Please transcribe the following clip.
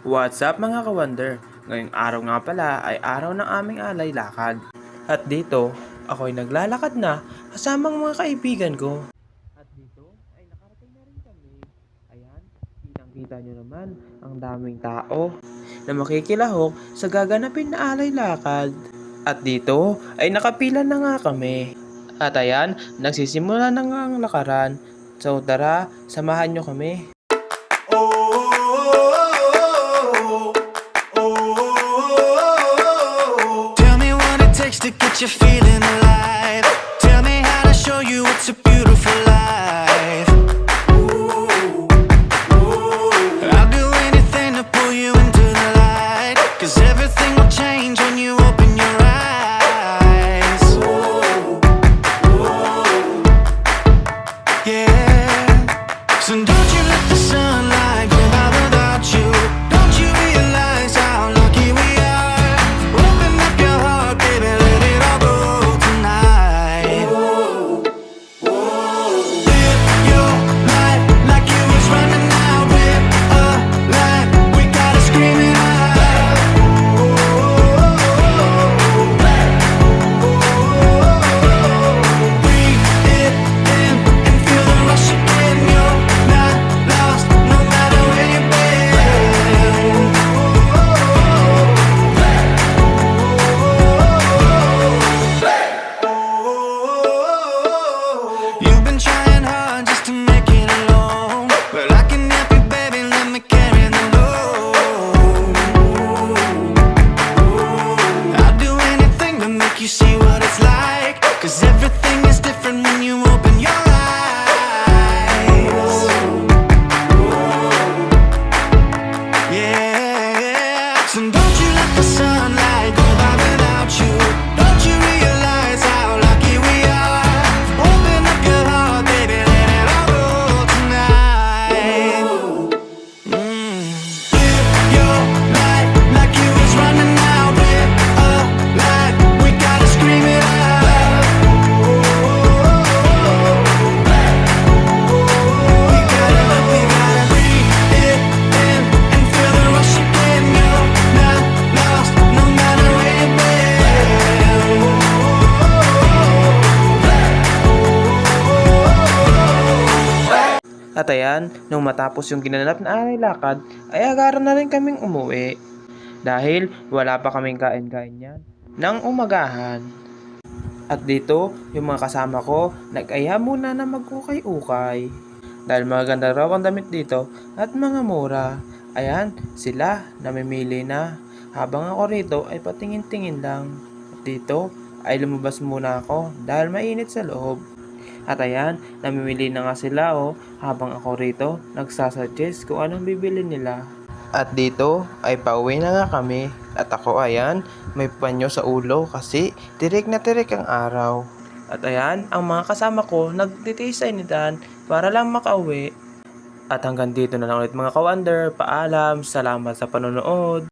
What's up mga ka-wonder? Ngayong araw nga pala ay araw ng aming alay lakad. At dito, ako'y naglalakad na kasamang mga kaibigan ko. At dito ay nakarating na rin kami. Ayan, kitang-kita nyo naman ang daming tao na makikilahok sa gaganapin na alay lakad. At dito ay nakapila na nga kami. At ayan, nagsisimula na nga ang lakaran. So tara, samahan nyo kami. Tell me what it takes to get you feeling alive. Tell me how to show you it's a beautiful life. I'll do anything to pull you into the light, 'cause everything will change when you open your eyes. Yeah. So don't you let the sunlight go by without you. Don't you realize how lucky we are? Open up your heart, baby, let it all go tonight. Live your life like you was running out with a light. We gotta scream it out. Breathe it in and feel the rush again. You're not lost, no matter where you've been. You've been trying hard just to make it alone, but I can help you, baby, let me carry the load. I'll do anything to make you see what it's like, 'cause everything is different when you open your eyes. Yeah. So don't you let the sunlight go by without you. Don't you realize how lucky we are? Open up your heart, baby, let it all go tonight. Live your life like you was running out with a light. We gotta scream it out. We gotta breathe it in and feel the rush again. You're not lost, no matter where you've been. At ayan, nung matapos yung ginanap na alay lakad, ay agaran na rin kaming umuwi. Dahil wala pa kaming kain-kain yan ng umagahan. At dito, yung mga kasama ko, nag-aya muna na mag-ukay-ukay. Dahil maganda raw ang damit dito at mga mura. Ayan, sila namimili na. Habang ako rito ay patingin-tingin lang. At dito ay lumabas muna ako dahil mainit sa loob. At ayan, namimili na nga sila habang ako rito nagsasuggest kung anong bibili nila. At dito ay pauwi na nga kami. At ako ayan, may panyo sa ulo kasi tirik na tirik ang araw. At ayan, ang mga kasama ko nagtitiis sa initan para lang makauwi. At hanggang dito na lang ulit mga ka-wonder. Paalam, salamat sa panonood.